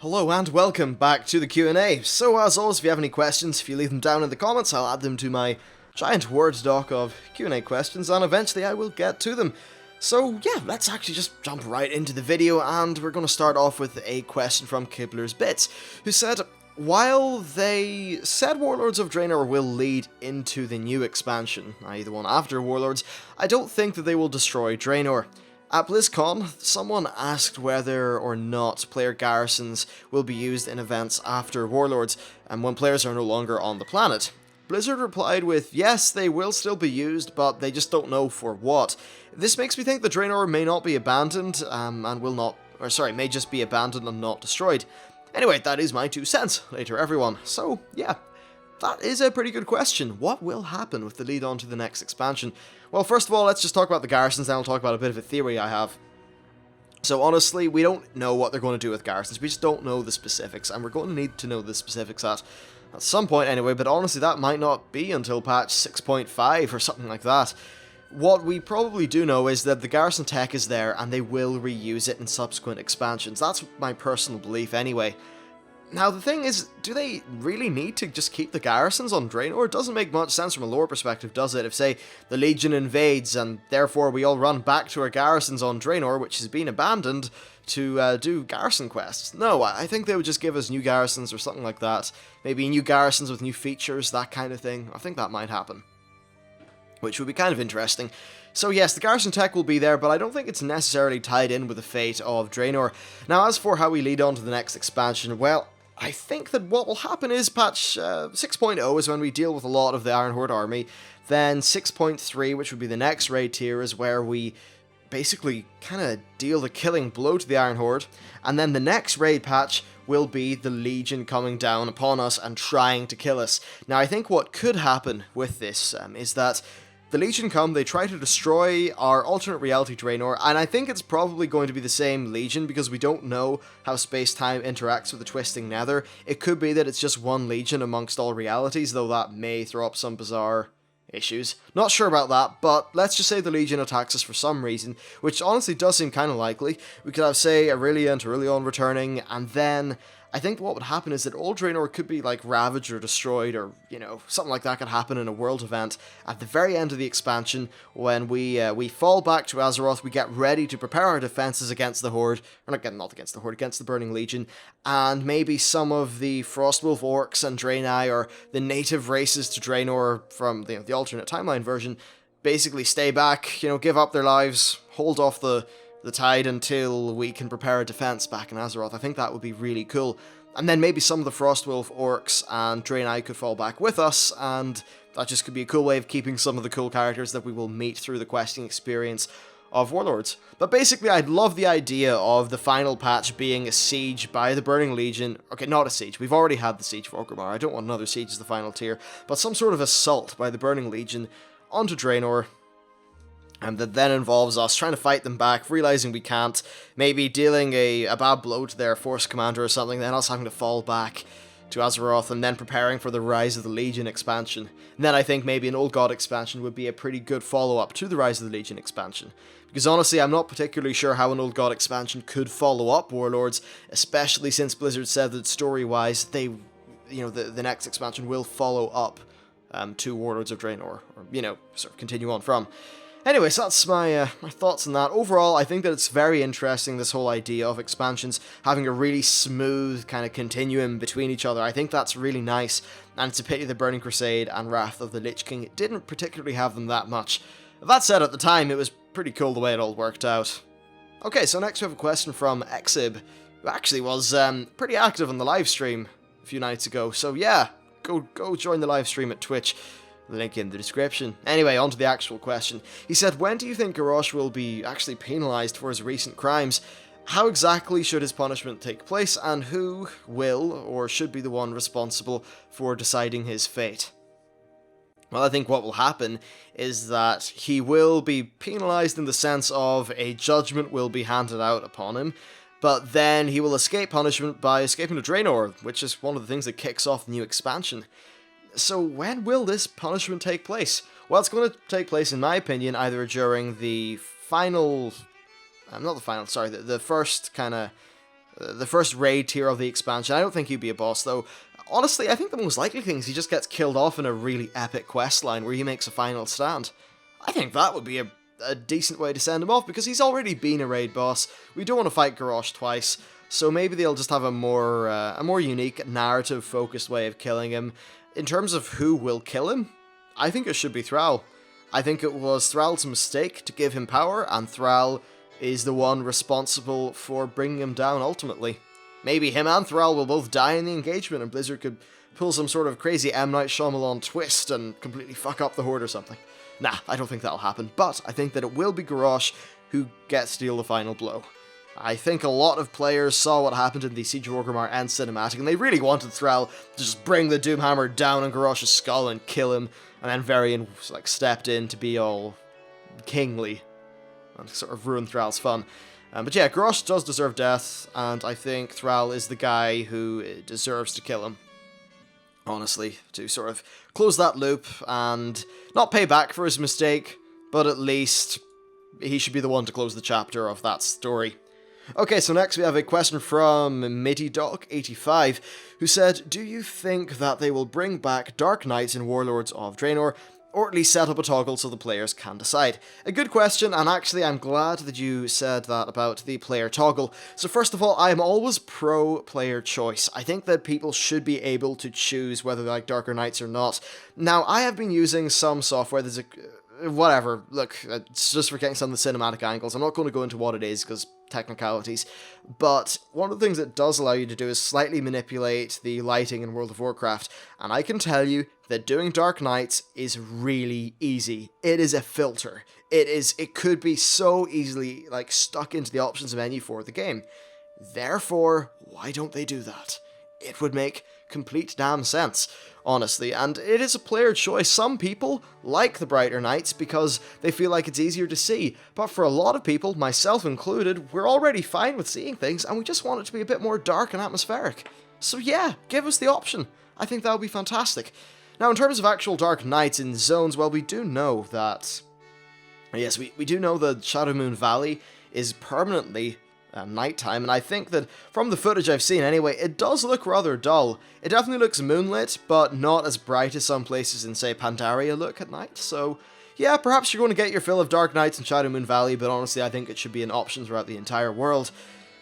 Hello and welcome back to the Q&A. So as always, if you have any questions, if you leave them down in the comments, I'll add them to my giant Word doc of Q&A questions, and eventually I will get to them. So yeah, let's actually just jump right into the video, and we're going to start off with a question from Kibler's Bits, who said, while they said Warlords of Draenor will lead into the new expansion, i.e. the one after Warlords, I don't think that they will destroy Draenor. At BlizzCon, someone asked whether or not player garrisons will be used in events after Warlords, and when players are no longer on the planet. Blizzard replied with, yes, they will still be used, but they just don't know for what. This makes me think that Draenor may not be abandoned, may just be abandoned and not destroyed. Anyway, that is my 2 cents. Later, everyone. So, yeah. That is a pretty good question. What will happen with the lead on to the next expansion? Well, first of all, let's just talk about the garrisons, then I'll talk about a bit of a theory I have. So honestly, we don't know what they're going to do with garrisons. We just don't know the specifics, and we're going to need to know the specifics at some point anyway, but honestly, that might not be until patch 6.5 or something like that. What we probably do know is that the garrison tech is there, and they will reuse it in subsequent expansions. That's my personal belief anyway. Now, the thing is, do they really need to just keep the garrisons on Draenor? It doesn't make much sense from a lore perspective, does it? If, say, the Legion invades, and therefore we all run back to our garrisons on Draenor, which has been abandoned, to do garrison quests. No, I think they would just give us new garrisons or something like that. Maybe new garrisons with new features, that kind of thing. I think that might happen, which would be kind of interesting. So yes, the garrison tech will be there, but I don't think it's necessarily tied in with the fate of Draenor. Now, as for how we lead on to the next expansion, well, I think that what will happen is patch 6.0 is when we deal with a lot of the Iron Horde army. Then 6.3, which would be the next raid tier, is where we basically kind of deal the killing blow to the Iron Horde. And then the next raid patch will be the Legion coming down upon us and trying to kill us. Now, I think what could happen with this is that the Legion come, they try to destroy our alternate reality Draenor, and I think it's probably going to be the same Legion because we don't know how space-time interacts with the Twisting Nether. It could be that it's just one Legion amongst all realities, though that may throw up some bizarre issues. Not sure about that, but let's just say the Legion attacks us for some reason, which honestly does seem kind of likely. We could have, say, Aurelion and Aurelion returning, and then I think what would happen is that all Draenor could be, like, ravaged or destroyed, or, you know, something like that could happen in a world event at the very end of the expansion when we fall back to Azeroth, we get ready to prepare our defenses against the Horde, or not against the Horde, against the Burning Legion, and maybe some of the Frostwolf Orcs and Draenei, or the native races to Draenor from the alternate timeline version, basically stay back, you know, give up their lives, hold off the tide until we can prepare a defense back in Azeroth. I think that would be really cool. And then maybe some of the Frostwolf Orcs and Draenei could fall back with us, and that just could be a cool way of keeping some of the cool characters that we will meet through the questing experience of Warlords. But basically, I'd love the idea of the final patch being a siege by the Burning Legion. Okay, not a siege. We've already had the siege of Orgrimmar. I don't want another siege as the final tier, but some sort of assault by the Burning Legion onto Draenor. And that then involves us trying to fight them back, realizing we can't, maybe dealing a bad blow to their force commander or something, then us having to fall back to Azeroth, and then preparing for the Rise of the Legion expansion. And then I think maybe an Old God expansion would be a pretty good follow-up to the Rise of the Legion expansion. Because honestly, I'm not particularly sure how an Old God expansion could follow up Warlords, especially since Blizzard said that story-wise, the next expansion will follow up to Warlords of Draenor, or, sort of continue on from. Anyway, so that's my thoughts on that. Overall, I think that it's very interesting, this whole idea of expansions having a really smooth kind of continuum between each other. I think that's really nice, and it's a pity the Burning Crusade and Wrath of the Lich King didn't particularly have them that much. That said, at the time, it was pretty cool the way it all worked out. Okay, so next we have a question from Exib, who actually was pretty active on the live stream a few nights ago. So yeah, go join the live stream at Twitch. Link in the description. Anyway, on to the actual question. He said, when do you think Garrosh will be actually penalised for his recent crimes? How exactly should his punishment take place, and who will or should be the one responsible for deciding his fate? Well, I think what will happen is that he will be penalised in the sense of a judgment will be handed out upon him, but then he will escape punishment by escaping to Draenor, which is one of the things that kicks off the new expansion. So when will this punishment take place? Well, it's going to take place, in my opinion, either during the final... the first kind of the first raid tier of the expansion. I don't think he'd be a boss, though. Honestly, I think the most likely thing is he just gets killed off in a really epic questline where he makes a final stand. I think that would be a decent way to send him off, because he's already been a raid boss. We don't want to fight Garrosh twice, so maybe they'll just have a more unique, narrative-focused way of killing him. In terms of who will kill him, I think it should be Thrall. I think it was Thrall's mistake to give him power, and Thrall is the one responsible for bringing him down ultimately. Maybe him and Thrall will both die in the engagement, and Blizzard could pull some sort of crazy M. Night Shyamalan twist and completely fuck up the Horde or something. Nah, I don't think that'll happen, but I think that it will be Garrosh who gets to deal the final blow. I think a lot of players saw what happened in the Siege of Orgrimmar end cinematic, and they really wanted Thrall to just bring the Doomhammer down on Garrosh's skull and kill him, and then Varian stepped in to be all kingly and sort of ruin Thrall's fun. But yeah, Garrosh does deserve death, and I think Thrall is the guy who deserves to kill him. Honestly, to sort of close that loop and not pay back for his mistake, but at least he should be the one to close the chapter of that story. Okay, so next we have a question from MidiDoc85, who said, do you think that they will bring back Dark Knights in Warlords of Draenor, or at least set up a toggle so the players can decide? A good question, and actually I'm glad that you said that about the player toggle. So first of all, I'm always pro-player choice. I think that people should be able to choose whether they like Darker Knights or not. Now, I have been using some software, there's whatever, look, it's just for getting some of the cinematic angles. I'm not going to go into what it is, because technicalities, but one of the things it does allow you to do is slightly manipulate the lighting in World of Warcraft, and I can tell you that doing Dark Knights is really easy. It is a filter. It could be so easily, stuck into the options menu for the game. Therefore, why don't they do that? It would make complete damn sense, honestly, and it is a player choice. Some people like the brighter nights because they feel like it's easier to see, but for a lot of people, myself included, we're already fine with seeing things, and we just want it to be a bit more dark and atmospheric. So yeah, give us the option. I think that would be fantastic. Now, in terms of actual Dark Nights in zones, well, we do know that... Yes, we do know that Shadowmoon Valley is permanently nighttime, and I think that from the footage I've seen anyway, it does look rather dull. It definitely looks moonlit, but not as bright as some places in, say, Pandaria look at night, so yeah, perhaps you're going to get your fill of Dark Nights in Shadowmoon Valley, but honestly I think it should be an option throughout the entire world.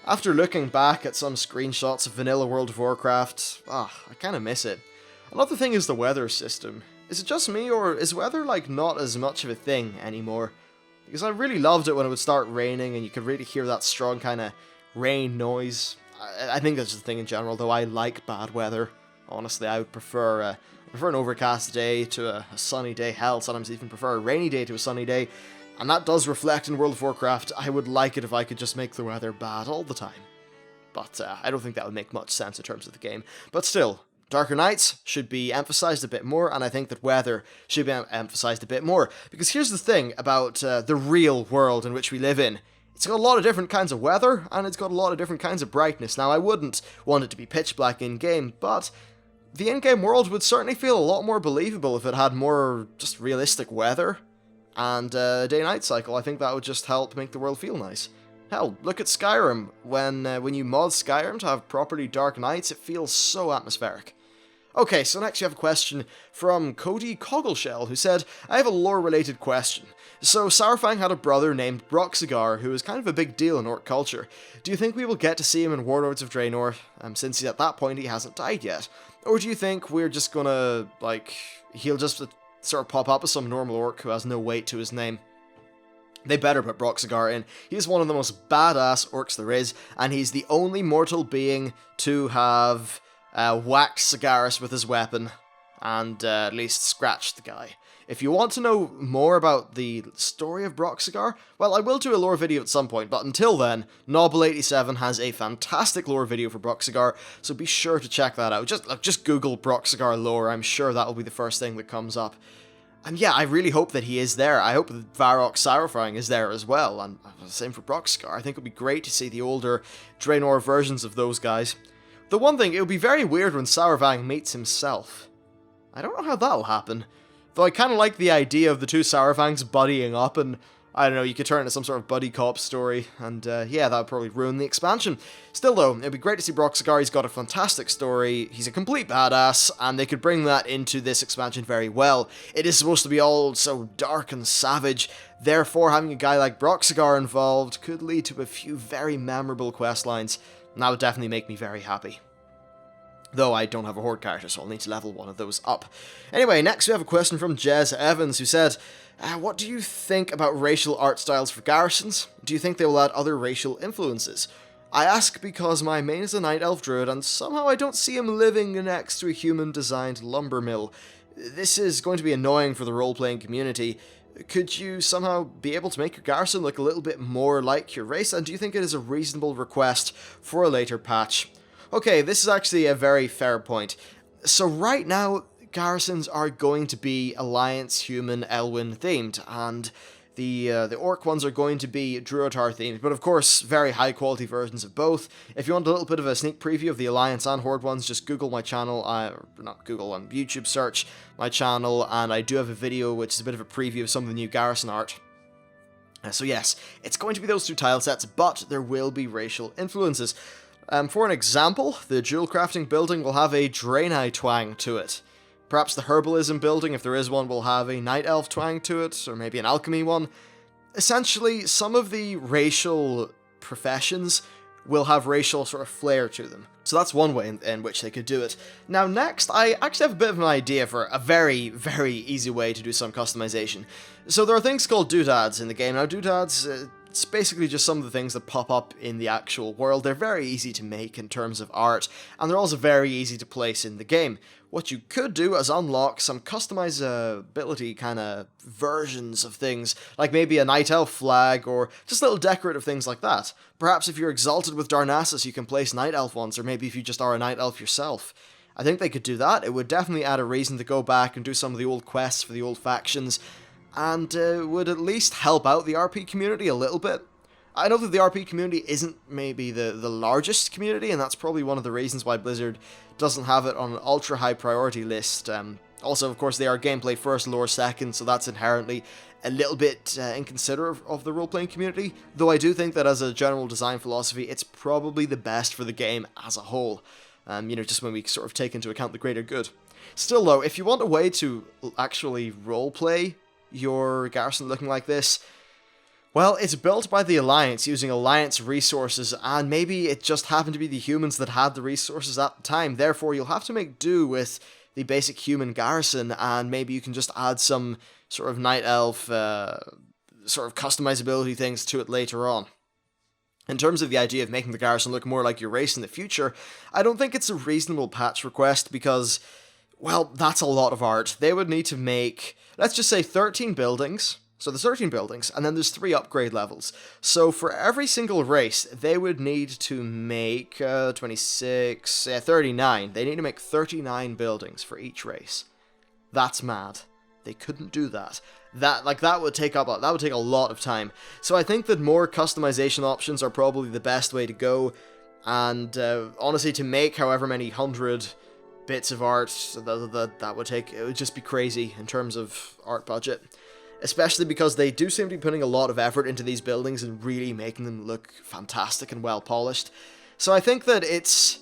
After looking back at some screenshots of vanilla World of Warcraft, I kind of miss it. Another thing is the weather system. Is it just me, or is weather not as much of a thing anymore? Because I really loved it when it would start raining and you could really hear that strong kind of rain noise. I think that's the thing in general, though. I like bad weather. Honestly, I would prefer an overcast day to a sunny day. Hell, sometimes even prefer a rainy day to a sunny day. And that does reflect in World of Warcraft. I would like it if I could just make the weather bad all the time. But I don't think that would make much sense in terms of the game. But still, Darker Nights should be emphasized a bit more, and I think that weather should be emphasized a bit more. Because here's the thing about the real world in which we live in. It's got a lot of different kinds of weather, and it's got a lot of different kinds of brightness. Now, I wouldn't want it to be pitch black in-game, but the in-game world would certainly feel a lot more believable if it had more just realistic weather and day-night cycle. I think that would just help make the world feel nice. Hell, look at Skyrim. When you mod Skyrim to have properly dark nights, it feels so atmospheric. Okay, so next you have a question from Cody Coggleshell, who said, I have a lore-related question. So, Saurfang had a brother named Broxigar, who is kind of a big deal in Orc culture. Do you think we will get to see him in Warlords of Draenor, since at that point he hasn't died yet? Or do you think we're just gonna, he'll just sort of pop up as some normal Orc who has no weight to his name? They better put Broxigar in. He's one of the most badass Orcs there is, and he's the only mortal being to have whacked Sagaris with his weapon, and at least scratched the guy. If you want to know more about the story of Broxigar, well, I will do a lore video at some point, but until then, Noble87 has a fantastic lore video for Broxigar, so be sure to check that out. Just Google Broxigar lore, I'm sure that'll be the first thing that comes up. And yeah, I really hope that he is there. I hope that Varrock Saurfang is there as well, and same for Broxigar. I think it would be great to see the older Draenor versions of those guys. The one thing, it would be very weird when Saurfang meets himself. I don't know how that'll happen. Though I kind of like the idea of the two Saurfangs buddying up, and I don't know, you could turn it into some sort of buddy cop story, and yeah, that would probably ruin the expansion. Still though, it'd be great to see Broxigar. He's got a fantastic story, he's a complete badass, and they could bring that into this expansion very well. It is supposed to be all so dark and savage, therefore having a guy like Broxigar involved could lead to a few very memorable questlines, and that would definitely make me very happy. Though I don't have a Horde character, so I'll need to level one of those up. Anyway, next we have a question from Jez Evans, who said, what do you think about racial art styles for Garrisons? Do you think they will add other racial influences? I ask because my main is a Night Elf Druid, and somehow I don't see him living next to a human-designed lumber mill. This is going to be annoying for the role-playing community. Could you somehow be able to make your Garrison look a little bit more like your race, and do you think it is a reasonable request for a later patch? Okay, this is actually a very fair point. So right now, Garrisons are going to be Alliance, Human, Elwyn themed, and the Orc ones are going to be Druidar themed, but of course, very high quality versions of both. If you want a little bit of a sneak preview of the Alliance and Horde ones, just Google my channel, not Google, on YouTube search my channel, and I do have a video which is a bit of a preview of some of the new Garrison art. So yes, it's going to be those two tile sets, but there will be racial influences. For an example, the jewel crafting building will have a Draenei twang to it. Perhaps the herbalism building, if there is one, will have a night elf twang to it, or maybe an alchemy one. Essentially, some of the racial professions will have racial sort of flair to them. So that's one way in which they could do it. Now next, I actually have a bit of an idea for a very, very easy way to do some customization. So there are things called doodads in the game. Now doodads, it's basically just some of the things that pop up in the actual world. They're very easy to make in terms of art, and they're also very easy to place in the game. What you could do is unlock some customizability kind of versions of things, like maybe a Night Elf flag, or just little decorative things like that. Perhaps if you're exalted with Darnassus, you can place Night Elf ones, or maybe if you just are a Night Elf yourself. I think they could do that. It would definitely add a reason to go back and do some of the old quests for the old factions, and would at least help out the RP community a little bit. I know that the RP community isn't maybe the largest community, and that's probably one of the reasons why Blizzard doesn't have it on an ultra high priority list. Also, of course, they are gameplay first, lore second, so that's inherently a little bit inconsiderate of the role-playing community, though I do think that as a general design philosophy, it's probably the best for the game as a whole, just when we sort of take into account the greater good. Still though, if you want a way to actually roleplay your Garrison looking like this, well, it's built by the Alliance using Alliance resources, and maybe it just happened to be the humans that had the resources at the time. Therefore, you'll have to make do with the basic human Garrison, and maybe you can just add some sort of Night Elf sort of customizability things to it later on. In terms of the idea of making the Garrison look more like your race in the future, I don't think it's a reasonable patch request because, well, that's a lot of art. They would need to make, let's just say, 13 buildings. So there's 13 buildings, and then there's 3 upgrade levels. So for every single race, they would need to make 39. They need to make 39 buildings for each race. That's mad. They couldn't do that. That would take a lot of time. So I think that more customization options are probably the best way to go. And honestly, to make however many 100 bits of art that would take, it would just be crazy in terms of art budget. Especially because they do seem to be putting a lot of effort into these buildings and really making them look fantastic and well polished. So I think that it's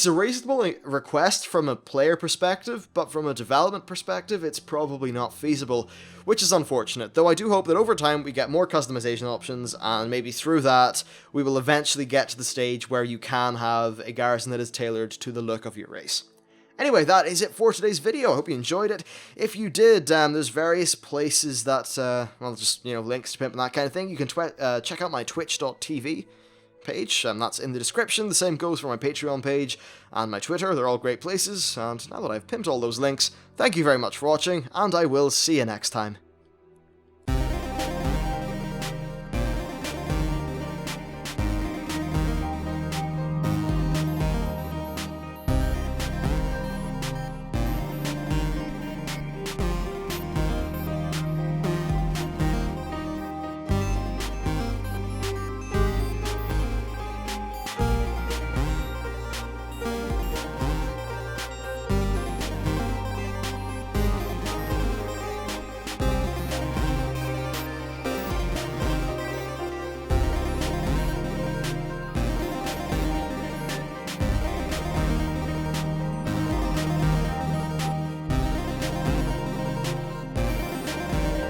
a reasonable request from a player perspective, but from a development perspective, it's probably not feasible, which is unfortunate, though I do hope that over time we get more customization options, and maybe through that, we will eventually get to the stage where you can have a Garrison that is tailored to the look of your race. Anyway, that is it for today's video. I hope you enjoyed it. If you did, there's various places that, well, just, links to pimp and that kind of thing. You can check out my twitch.tv page, and that's in the description. The same goes for my Patreon page and my Twitter. They're all great places, and now that I've pimped all those links, thank you very much for watching, and I will see you next time.